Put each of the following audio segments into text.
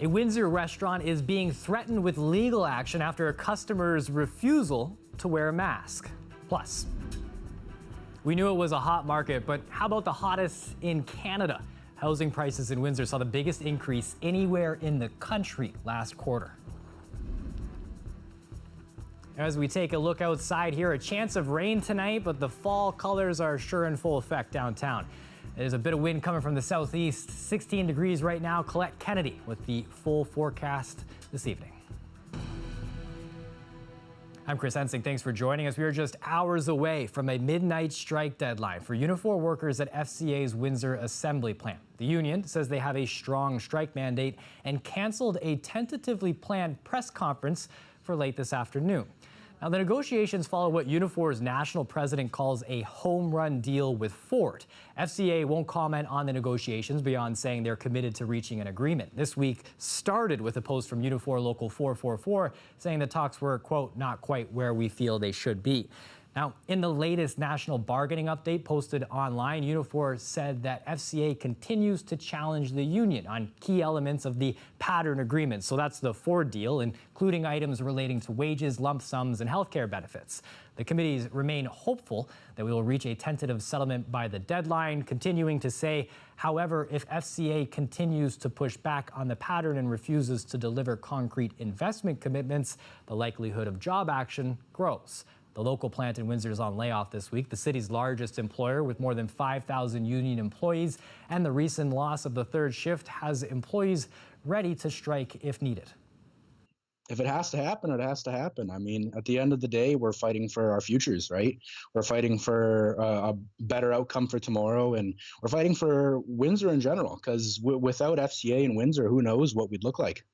A Windsor restaurant is being threatened with legal action after a customer's refusal to wear a mask. Plus, we knew it was a hot market, but how about the hottest in Canada? Housing prices in Windsor saw the biggest increase anywhere in the country last quarter. As we take a look outside here, a chance of rain tonight, but the fall colors are sure in full effect downtown. There's a bit of wind coming from the southeast, 16 degrees right now. Colette Kennedy with the full forecast this evening. I'm Chris Hensing. Thanks for joining us. We are just hours away from a midnight strike deadline for Unifor workers at FCA's Windsor assembly plant. The union says they have a strong strike mandate and canceled a tentatively planned press conference for late this afternoon. Now, the negotiations follow what Unifor's national president calls a home run deal with Ford. FCA won't comment on the negotiations beyond saying they're committed to reaching an agreement. This week started with a post from Unifor Local 444 saying the talks were, quote, not quite where we feel they should be. Now, in the latest national bargaining update posted online, Unifor said that FCA continues to challenge the union on key elements of the pattern agreement. So that's the Ford deal, including items relating to wages, lump sums, and healthcare benefits. The committees remain hopeful that we will reach a tentative settlement by the deadline, continuing to say, however, if FCA continues to push back on the pattern and refuses to deliver concrete investment commitments, the likelihood of job action grows. The local plant in Windsor is on layoff this week, the city's largest employer with more than 5,000 union employees, and the recent loss of the third shift has employees ready to strike if needed. If it has to happen, it has to happen. I mean, at the end of the day, we're fighting for our futures, right? We're fighting for a better outcome for tomorrow, and we're fighting for Windsor in general, because without FCA in Windsor, who knows what we'd look like.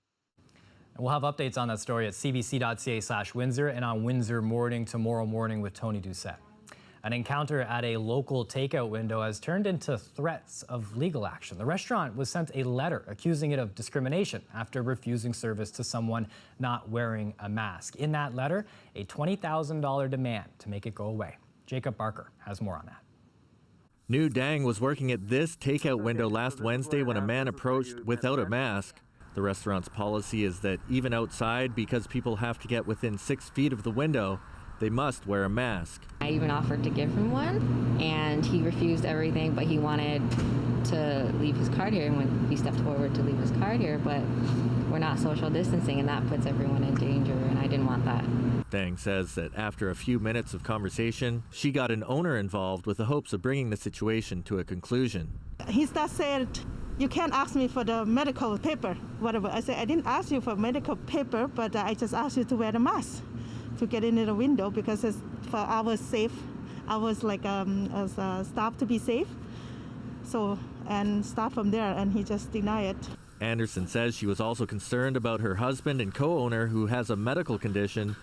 We'll have updates on that story at cbc.ca/Windsor and on Windsor Morning tomorrow morning with Tony Doucette. An encounter at a local takeout window has turned into threats of legal action. The restaurant was sent a letter accusing it of discrimination after refusing service to someone not wearing a mask. In that letter, a $20,000 demand to make it go away. Jacob Barker has more on that. New Dang was working at this takeout window last Wednesday when a man approached without a mask. The restaurant's policy is that even outside, because people have to get within 6 feet of the window, they must wear a mask. I even offered to give him one, and he refused everything, but he wanted to leave his card here, and when he stepped forward to leave his card here, but we're not social distancing, and that puts everyone in danger, and I didn't want that. Dang says that after a few minutes of conversation, she got an owner involved with the hopes of bringing the situation to a conclusion. He said, "You can't ask me for the medical paper, whatever." I said, "I didn't ask you for medical paper, but I just asked you to wear the mask to get into the window because it's for our safe, as staff to be safe." So, and start from there, and he just denied it. Anderson says she was also concerned about her husband and co-owner who has a medical condition.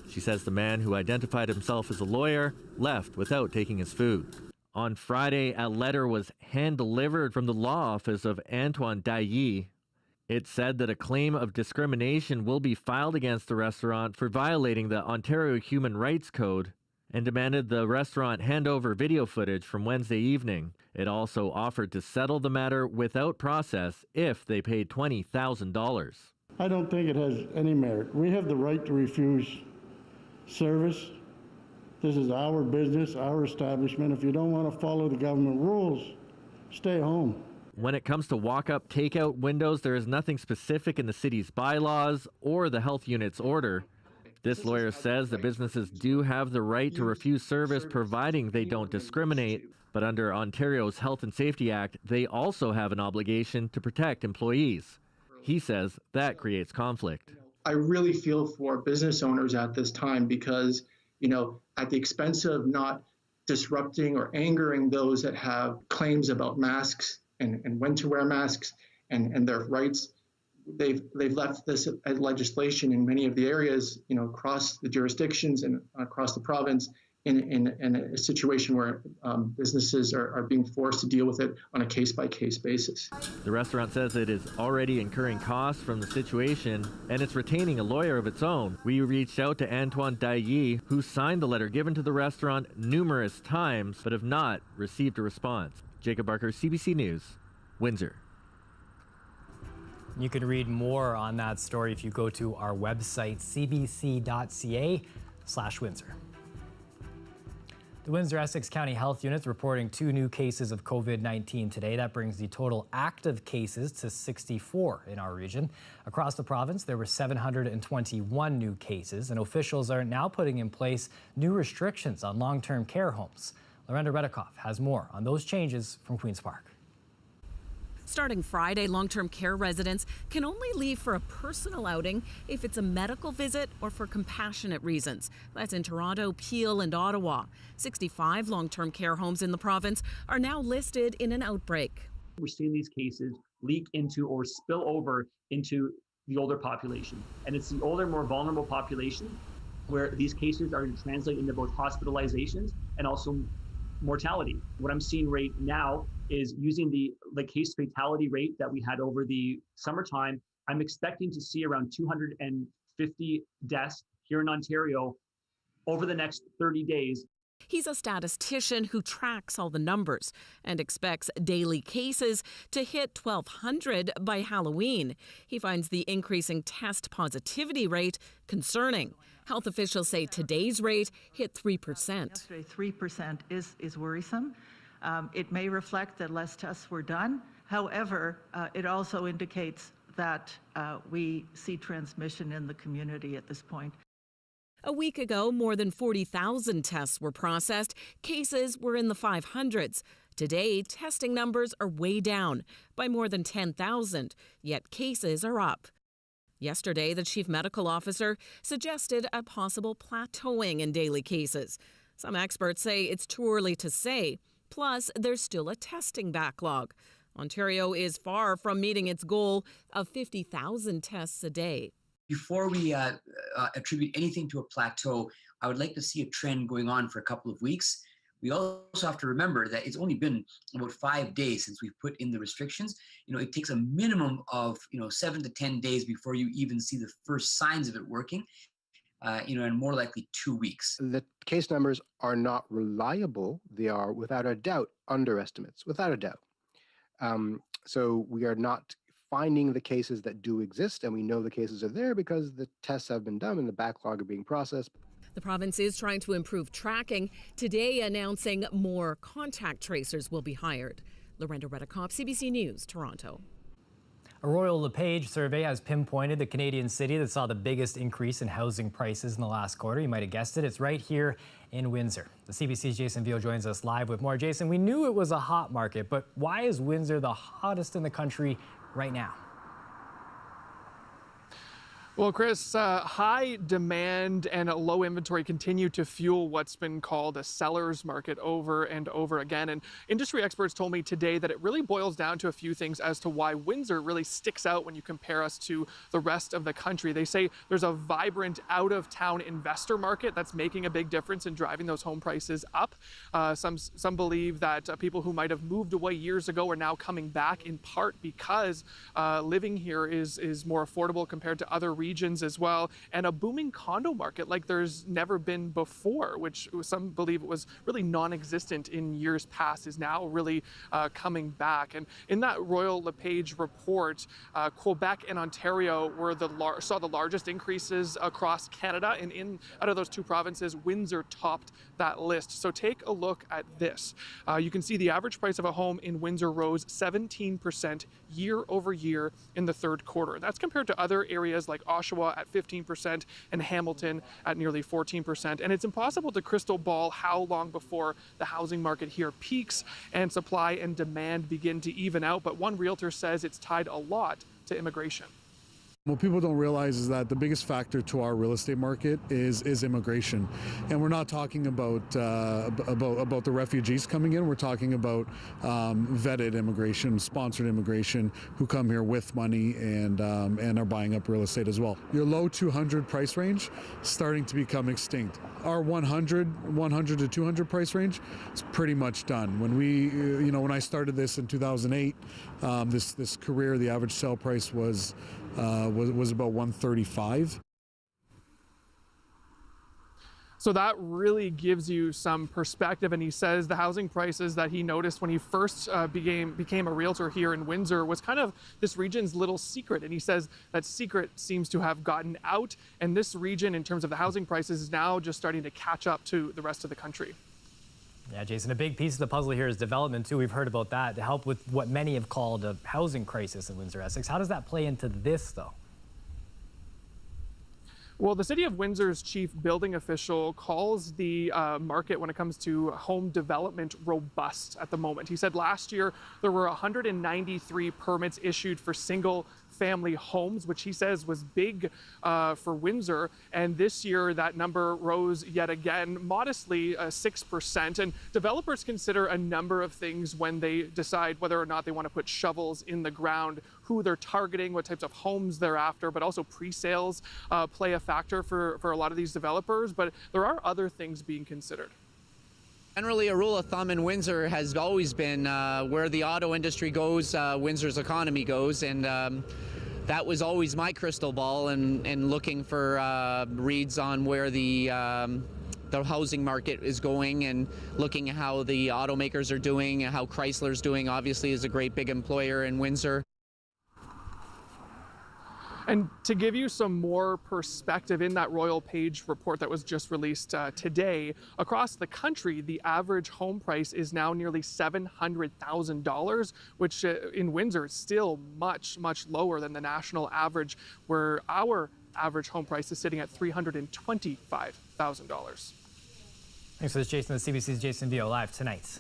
She says the man, who identified himself as a lawyer, left without taking his food. On Friday, a letter was hand-delivered from the law office of Antoine Dailly. It said that a claim of discrimination will be filed against the restaurant for violating the Ontario Human Rights Code and demanded the restaurant hand over video footage from Wednesday evening. It also offered to settle the matter without process if they paid $20,000. I don't think it has any merit. We have the right to refuse service. This is our business, our establishment. If you don't want to follow the government rules, stay home. When it comes to walk-up takeout windows, there is nothing specific in the city's bylaws or the health unit's order. This lawyer says that businesses do have the right to refuse service providing they don't discriminate, but under Ontario's Health and Safety Act, they also have an obligation to protect employees. He says that creates conflict. I really feel for business owners at this time because, at the expense of not disrupting or angering those that have claims about masks and when to wear masks and their rights, they've left this legislation in many of the areas, across the jurisdictions and across the province in a situation where businesses are being forced to deal with it on a case-by-case basis. The restaurant says it is already incurring costs from the situation, and it's retaining a lawyer of its own. We reached out to Antoine Dailly, who signed the letter given to the restaurant numerous times, but have not received a response. Jacob Barker, CBC News, Windsor. You can read more on that story if you go to our website, cbc.ca/Windsor. The Windsor-Essex County Health Unit reporting 2 new cases of COVID-19 today. That brings the total active cases to 64 in our region. Across the province, there were 721 new cases, and officials are now putting in place new restrictions on long-term care homes. Lorenda Redikoff has more on those changes from Queen's Park. Starting Friday, long-term care residents can only leave for a personal outing if it's a medical visit or for compassionate reasons. That's in Toronto, Peel, and Ottawa. 65 long-term care homes in the province are now listed in an outbreak. We're seeing these cases leak into or spill over into the older population. And it's the older, more vulnerable population where these cases are going to translate into both hospitalizations and also mortality. What I'm seeing right now is using the case fatality rate that we had over the summertime. I'm expecting to see around 250 deaths here in Ontario over the next 30 days. He's a statistician who tracks all the numbers and expects daily cases to hit 1,200 by Halloween. He finds the increasing test positivity rate concerning. Health officials say today's rate hit 3%. Yesterday, 3% is worrisome. It may reflect that less tests were done. However, it also indicates that we see transmission in the community at this point. A week ago, more than 40,000 tests were processed. Cases were in the 500s. Today, testing numbers are way down by more than 10,000, yet cases are up. Yesterday, the chief medical officer suggested a possible plateauing in daily cases. Some experts say it's too early to say. Plus, there's still a testing backlog. Ontario is far from meeting its goal of 50,000 tests a day. Before we attribute anything to a plateau, I would like to see a trend going on for a couple of weeks. We also have to remember that it's only been about 5 days since we've put in the restrictions. It takes a minimum of 7 to 10 days before you even see the first signs of it working. And more likely 2 weeks. The case numbers are not reliable. They are, without a doubt, underestimates, without a doubt. So we are not finding the cases that do exist, and we know the cases are there because the tests have been done and the backlog are being processed. The province is trying to improve tracking, today announcing more contact tracers will be hired. Lorenda Redikoff, CBC News, Toronto. A Royal LePage survey has pinpointed the Canadian city that saw the biggest increase in housing prices in the last quarter. You might have guessed it. It's right here in Windsor. The CBC's Jason Veal joins us live with more. Jason, we knew it was a hot market, but why is Windsor the hottest in the country right now? Well, Chris, high demand and a low inventory continue to fuel what's been called a seller's market over and over again. And industry experts told me today that it really boils down to a few things as to why Windsor really sticks out when you compare us to the rest of the country. They say there's a vibrant out-of-town investor market that's making a big difference in driving those home prices up. Some believe that people who might have moved away years ago are now coming back, in part because living here is more affordable compared to other regions as well, and a booming condo market like there's never been before, which some believe it was really non-existent in years past, is now really coming back. And in that Royal LePage report, Quebec and Ontario were saw the largest increases across Canada, and out of those two provinces, Windsor topped that list. So take a look at this. You can see the average price of a home in Windsor rose 17% year over year in the third quarter. That's compared to other areas like Oshawa at 15% and Hamilton at nearly 14%. And it's impossible to crystal ball how long before the housing market here peaks and supply and demand begin to even out. But one realtor says it's tied a lot to immigration. What people don't realize is that the biggest factor to our real estate market is immigration, and we're not talking about the refugees coming in. We're talking about vetted immigration, sponsored immigration, who come here with money and are buying up real estate as well. Your low 200 price range starting to become extinct. Our 100 to 200 price range is pretty much done. When I started this in 2008, this career, the average sale price was about 135. So that really gives you some perspective. And he says the housing prices that he noticed when he first became a realtor here in Windsor was kind of this region's little secret. And he says that secret seems to have gotten out. And this region, in terms of the housing prices, is now just starting to catch up to the rest of the country. Yeah, Jason, a big piece of the puzzle here is development, too. We've heard about that to help with what many have called a housing crisis in Windsor, Essex. How does that play into this, though? Well, the City of Windsor's chief building official calls the market when it comes to home development robust at the moment. He said last year there were 193 permits issued for single-family homes, which he says was big for Windsor. And this year that number rose yet again, modestly 6%. And developers consider a number of things when they decide whether or not they want to put shovels in the ground, who they're targeting, what types of homes they're after, but also pre-sales play a factor for a lot of these developers. But there are other things being considered. Generally, a rule of thumb in Windsor has always been where the auto industry goes, Windsor's economy goes, and that was always my crystal ball, and looking for reads on where the housing market is going, and looking at how the automakers are doing, and how Chrysler's doing. Obviously, is a great big employer in Windsor. And to give you some more perspective, in that Royal Page report that was just released today, across the country, the average home price is now nearly $700,000, which in Windsor is still much, much lower than the national average, where our average home price is sitting at $325,000. Thanks for this, Jason. The CBC's Jason Vio live tonight.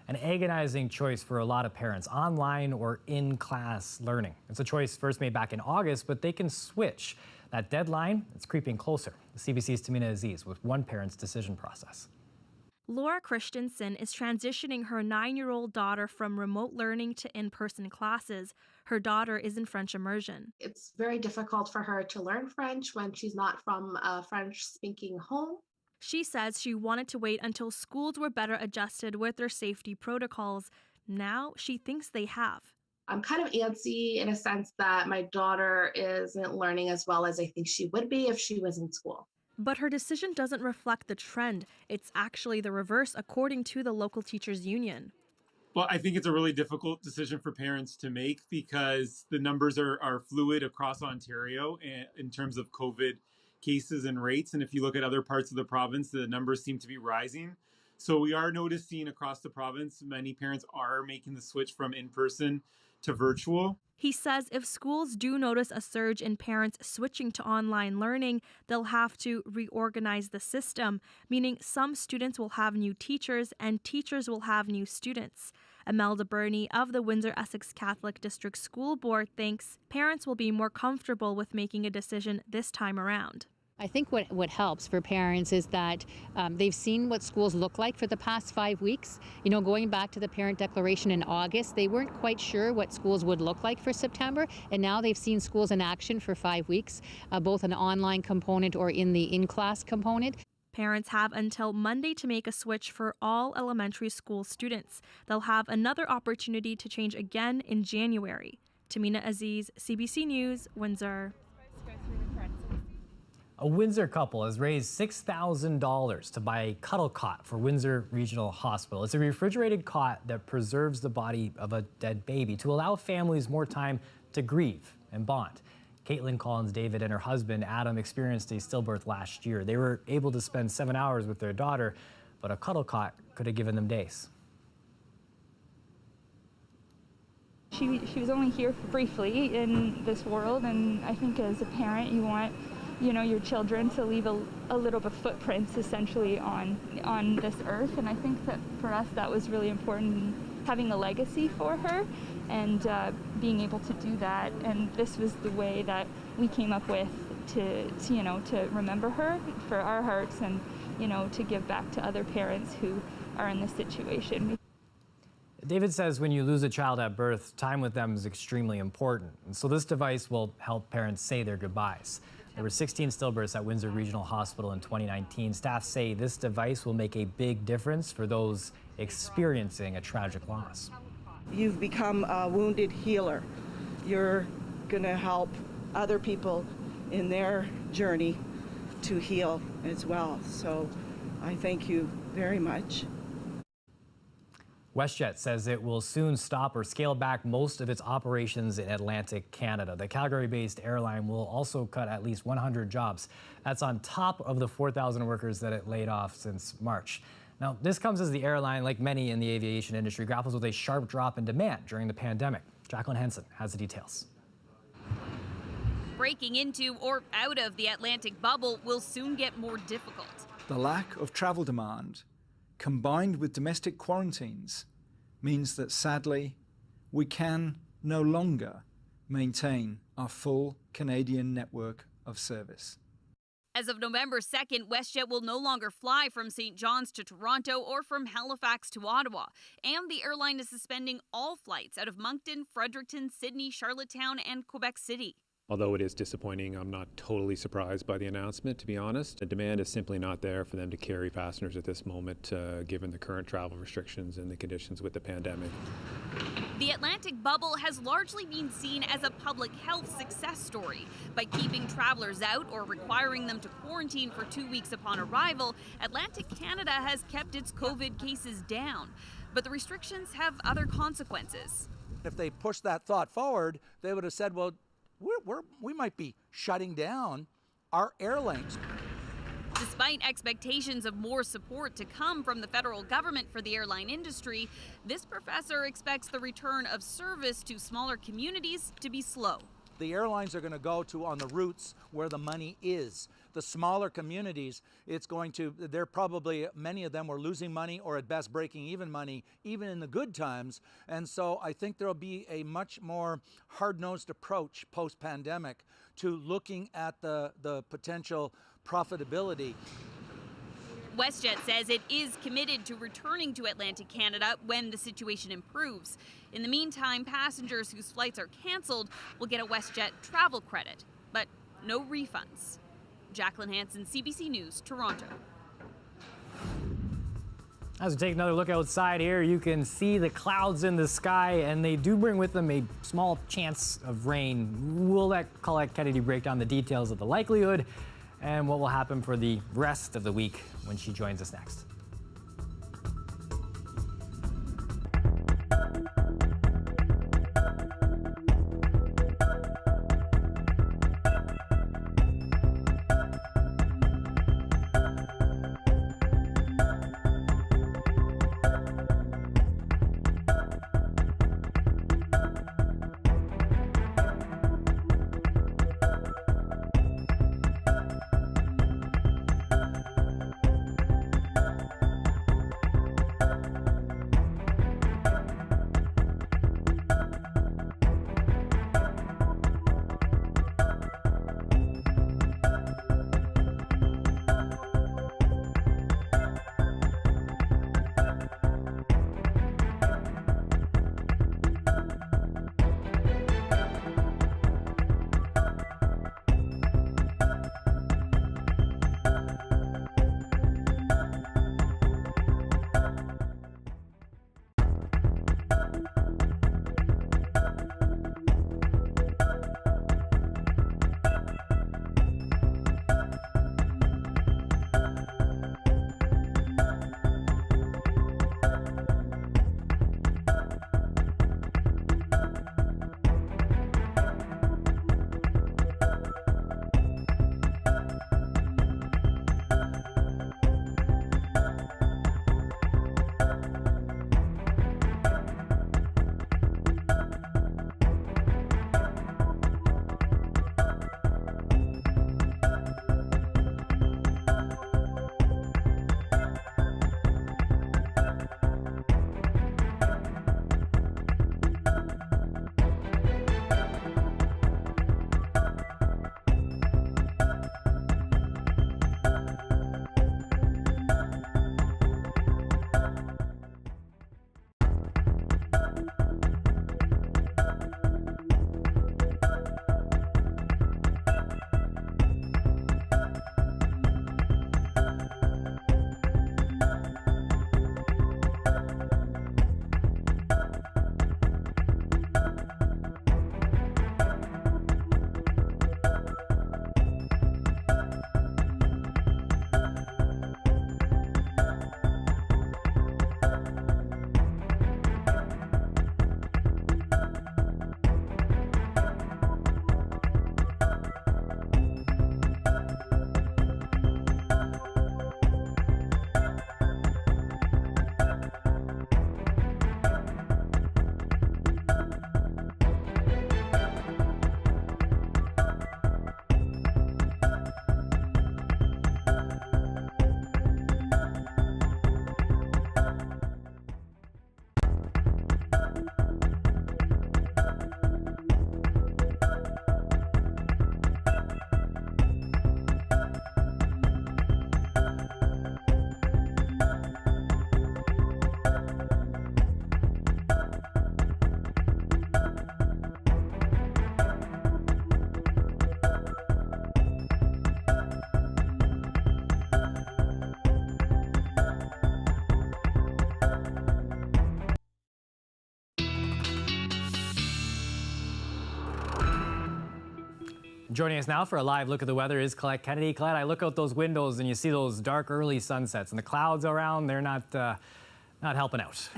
An agonizing choice for a lot of parents, online or in-class learning. It's a choice first made back in August, but they can switch. That deadline, it's creeping closer. The CBC's Tamina Aziz with one parent's decision process. Laura Christensen is transitioning her 9-year-old daughter from remote learning to in-person classes. Her daughter is in French immersion. It's very difficult for her to learn French when she's not from a French-speaking home. She says she wanted to wait until schools were better adjusted with their safety protocols. Now she thinks they have. I'm kind of antsy in a sense that my daughter isn't learning as well as I think she would be if she was in school. But her decision doesn't reflect the trend. It's actually the reverse, according to the local teachers union. Well, I think it's a really difficult decision for parents to make because the numbers are fluid across Ontario in terms of COVID cases and rates. And if you look at other parts of the province, the numbers seem to be rising. So we are noticing across the province, many parents are making the switch from in-person to virtual. He says if schools do notice a surge in parents switching to online learning, they'll have to reorganize the system, meaning some students will have new teachers and teachers will have new students. Imelda Burney of the Windsor-Essex Catholic District School Board thinks parents will be more comfortable with making a decision this time around. I think what helps for parents is that they've seen what schools look like for the past 5 weeks. You know, going back to the parent declaration in August, they weren't quite sure what schools would look like for September, and now they've seen schools in action for 5 weeks, both an online component or in the in-class component. Parents have until Monday to make a switch for all elementary school students. They'll have another opportunity to change again in January. Tamina Aziz, CBC News, Windsor. A Windsor couple has raised $6,000 to buy a cuddle cot for Windsor Regional Hospital. It's a refrigerated cot that preserves the body of a dead baby to allow families more time to grieve and bond. Caitlin Collins David and her husband Adam experienced a stillbirth last year. They were able to spend 7 hours with their daughter, but a cuddle cot could have given them days. She was only here briefly in this world, and I think as a parent you want your children to leave a little bit of footprints essentially on this earth, and I think that for us that was really important, having a legacy for her and being able to do that. And this was the way that we came up with to remember her for our hearts and to give back to other parents who are in this situation. David says when you lose a child at birth, time with them is extremely important. And so this device will help parents say their goodbyes. There were 16 stillbirths at Windsor Regional Hospital in 2019. Staff say this device will make a big difference for those experiencing a tragic loss. You've become a wounded healer. You're going to help other people in their journey to heal as well. So I thank you very much. WestJet says it will soon stop or scale back most of its operations in Atlantic Canada. The Calgary-based airline will also cut at least 100 jobs. That's on top of the 4,000 workers that it laid off since March. Now, this comes as the airline, like many in the aviation industry, grapples with a sharp drop in demand during the pandemic. Jacqueline Henson has the details. Breaking into or out of the Atlantic bubble will soon get more difficult. The lack of travel demand, combined with domestic quarantines, means that sadly, we can no longer maintain our full Canadian network of service. As of November 2nd, WestJet will no longer fly from St. John's to Toronto or from Halifax to Ottawa. And the airline is suspending all flights out of Moncton, Fredericton, Sydney, Charlottetown, and Quebec City. Although it is disappointing, I'm not totally surprised by the announcement, to be honest. The demand is simply not there for them to carry passengers at this moment, given the current travel restrictions and the conditions with the pandemic. The Atlantic bubble has largely been seen as a public health success story. By keeping travelers out or requiring them to quarantine for 2 weeks upon arrival, Atlantic Canada has kept its COVID cases down. But the restrictions have other consequences. If they pushed that thought forward, they would have said, well, we might be shutting down our airlines. Despite expectations of more support to come from the federal government for the airline industry, this professor expects the return of service to smaller communities to be slow. The airlines are going to go to on the routes where the money is. The smaller communities, they're probably, many of them were losing money or at best breaking even money, even in the good times. And so I think there'll be a much more hard-nosed approach post-pandemic to looking at the potential profitability. WestJet says it is committed to returning to Atlantic Canada when the situation improves. In the meantime, passengers whose flights are canceled will get a WestJet travel credit, but no refunds. Jacqueline Hanson, CBC News, Toronto. As we take another look outside here, you can see the clouds in the sky, and they do bring with them a small chance of rain. We'll let Colette Kennedy break down the details of the likelihood and what will happen for the rest of the week when she joins us next. Joining us now for a live look at the weather is Colette Kennedy. Colette, I look out those windows and you see those dark early sunsets and the clouds around, they're not helping out.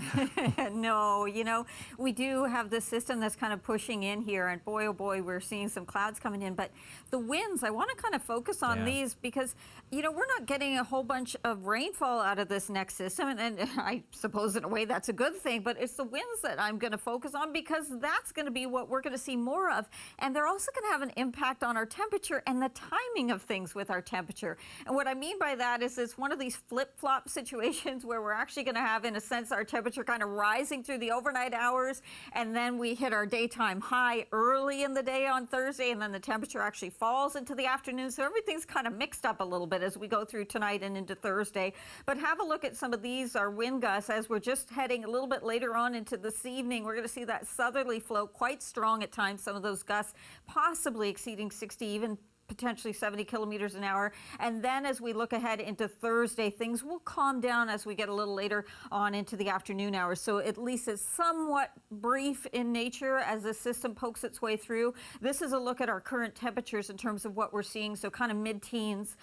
No, you know, we do have this system that's kind of pushing in here, and boy, oh boy, we're seeing some clouds coming in. But the winds, I want to kind of focus on these because, you know, we're not getting a whole bunch of rainfall out of this next system, and I suppose in a way that's a good thing, but it's the winds that I'm going to focus on because that's going to be what we're going to see more of. And they're also going to have an impact on our temperature and the timing of things with our temperature. And what I mean by that is it's one of these flip-flop situations where we're actually going to have, in a sense, our temperature kind of rising through the overnight hours, and then we hit our daytime high early in the day on Thursday, and then the temperature actually falls into the afternoon. So everything's kind of mixed up a little bit as we go through tonight and into Thursday. But have a look at some of these, our wind gusts, as we're just heading a little bit later on into this evening. We're going to see that southerly flow quite strong at times, some of those gusts possibly exceeding 60, even potentially 70 kilometers an hour. And then as we look ahead into Thursday, things will calm down as we get a little later on into the afternoon hours. So at least it's somewhat brief in nature as the system pokes its way through. This is a look at our current temperatures in terms of what we're seeing. So kind of mid-teens,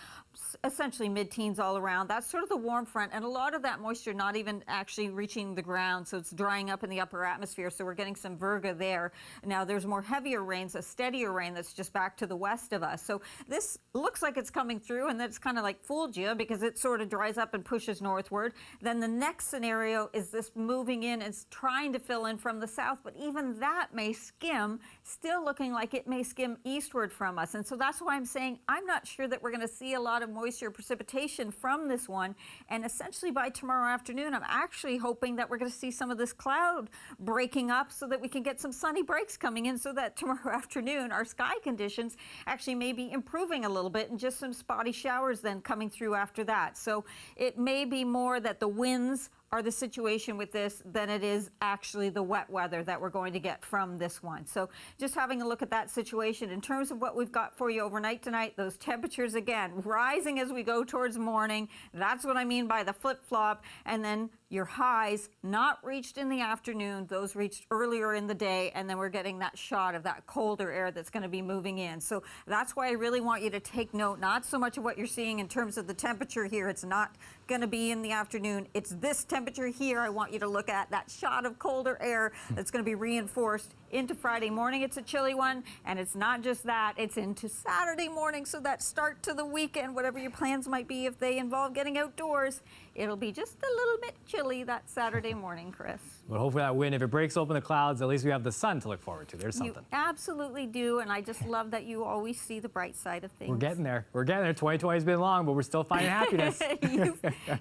essentially mid-teens all around. That's sort of the warm front, and a lot of that moisture not even actually reaching the ground, so it's drying up in the upper atmosphere, so we're getting some virga there. Now there's more heavier rains, a steadier rain that's just back to the west of us. So this looks like it's coming through, and that's kind of like fooled you because it sort of dries up and pushes northward. Then the next scenario is this moving in and trying to fill in from the south, but even that may skim, still looking like it may skim eastward from us. And so that's why I'm saying I'm not sure that we're going to see a lot of moisture precipitation from this one. And essentially by tomorrow afternoon, I'm actually hoping that we're going to see some of this cloud breaking up so that we can get some sunny breaks coming in, so that tomorrow afternoon our sky conditions actually may be improving a little bit, and just some spotty showers then coming through after that. So it may be more that the winds are the situation with this than it is actually the wet weather that we're going to get from this one. So just having a look at that situation. In terms of what we've got for you overnight tonight, those temperatures again rising as we go towards morning. That's what I mean by the flip-flop. And then your highs not reached in the afternoon, those reached earlier in the day, and then we're getting that shot of that colder air that's going to be moving in. So that's why I really want you to take note, not so much of what you're seeing in terms of the temperature here. It's not going to be in the afternoon. It's this temperature here. I want you to look at that shot of colder air that's going to be reinforced into Friday morning. It's a chilly one, and it's not just that, it's into Saturday morning. So that start to the weekend, whatever your plans might be, if they involve getting outdoors, it'll be just a little bit chilly that Saturday morning, Chris. Well, hopefully that wind, if it breaks open the clouds, at least we have the sun to look forward to. There's something. You absolutely do, and I just love that you always see the bright side of things. We're getting there. We're getting there. 2020 has been long, but we're still finding happiness.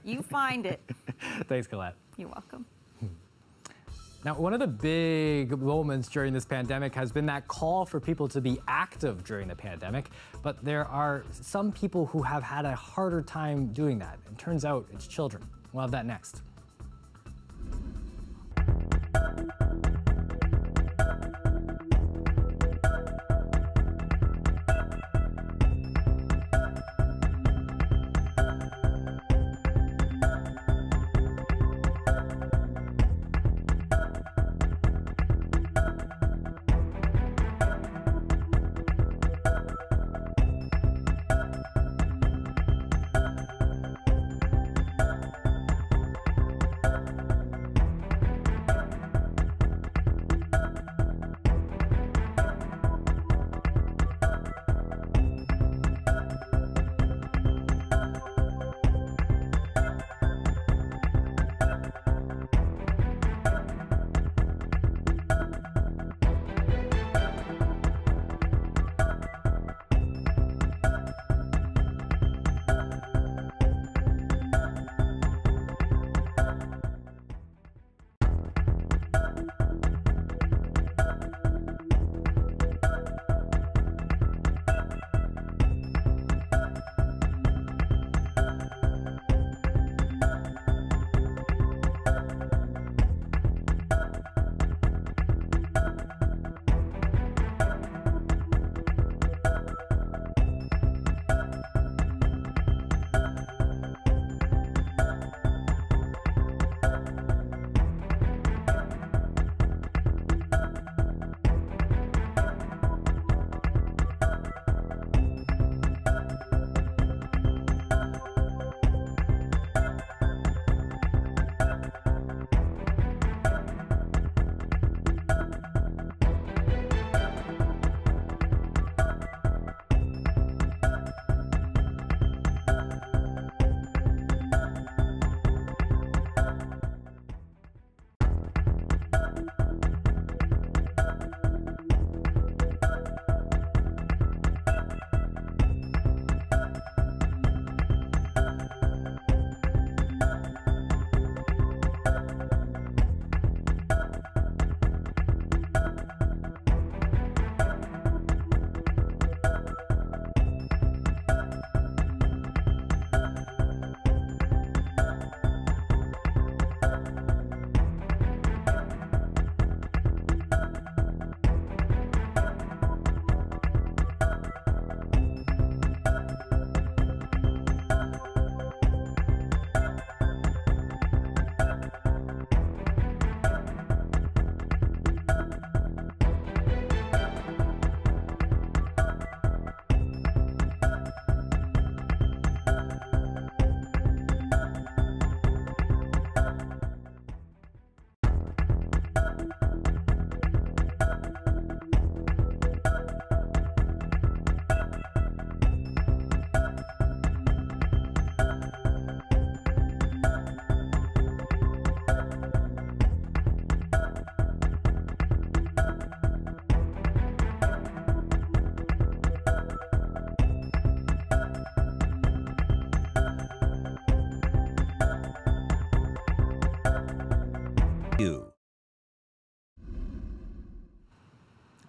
You find it. Thanks, Colette. You're welcome. Now, one of the big moments during this pandemic has been that call for people to be active during the pandemic, but there are some people who have had a harder time doing that. It turns out it's children. We'll have that next.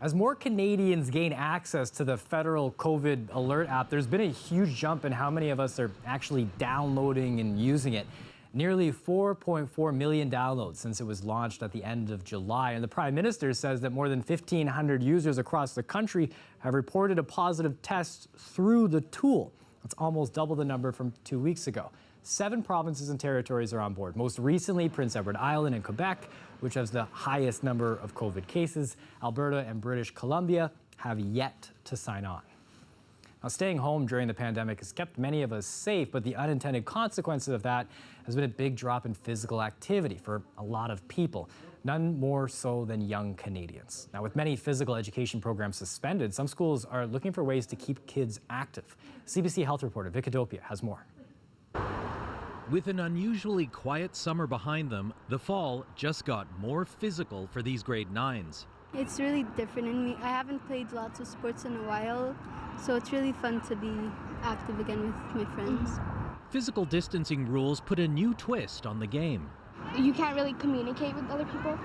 As more Canadians gain access to the federal COVID alert app, there's been a huge jump in how many of us are actually downloading and using it. Nearly 4.4 million downloads since it was launched at the end of July. And the Prime Minister says that more than 1,500 users across the country have reported a positive test through the tool. That's almost double the number from 2 weeks ago. 7 provinces and territories are on board. Most recently, Prince Edward Island and Quebec, which has the highest number of COVID cases. Alberta and British Columbia have yet to sign on. Now, staying home during the pandemic has kept many of us safe, but the unintended consequences of that has been a big drop in physical activity for a lot of people, none more so than young Canadians. Now, with many physical education programs suspended, some schools are looking for ways to keep kids active. CBC Health reporter Vic Adopia has more. With an unusually quiet summer behind them, the fall just got more physical for these grade 9s. It's really different in me. I haven't played lots of sports in a while, so it's really fun to be active again with my friends. Physical distancing rules put a new twist on the game. You can't really communicate with other people.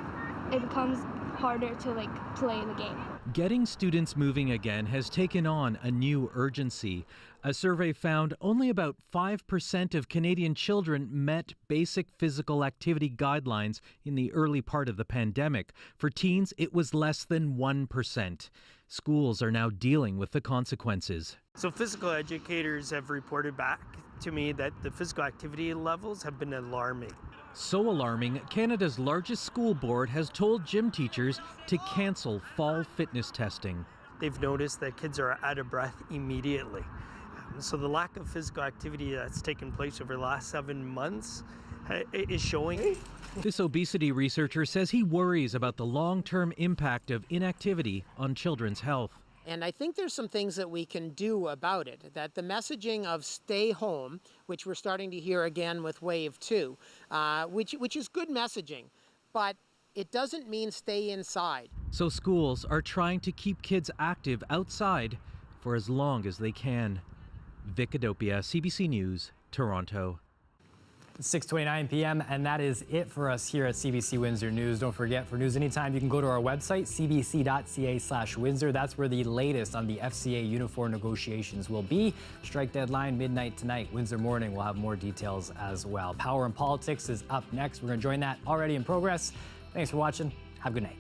It becomes harder to play the game. Getting students moving again has taken on a new urgency. A survey found only about 5% of Canadian children met basic physical activity guidelines in the early part of the pandemic. For teens, it was less than 1%. Schools are now dealing with the consequences. So physical educators have reported back to me that the physical activity levels have been alarming. So alarming, Canada's largest school board has told gym teachers to cancel fall fitness testing. They've noticed that kids are out of breath immediately. So the lack of physical activity that's taken place over the last 7 months is showing. This obesity researcher says he worries about the long-term impact of inactivity on children's health. And I think there's some things that we can do about it, that the messaging of stay home, which we're starting to hear again with wave 2, which is good messaging, but it doesn't mean stay inside. So schools are trying to keep kids active outside for as long as they can. Vic Adopia, CBC News, Toronto. It's 6:29 p.m. and that is it for us here at CBC Windsor News. Don't forget, for news anytime, you can go to our website, cbc.ca/Windsor. That's where the latest on the FCA uniform negotiations will be. Strike deadline midnight tonight. Windsor Morning will have more details as well. Power and Politics is up next. We're going to join that already in progress. Thanks for watching. Have a good night.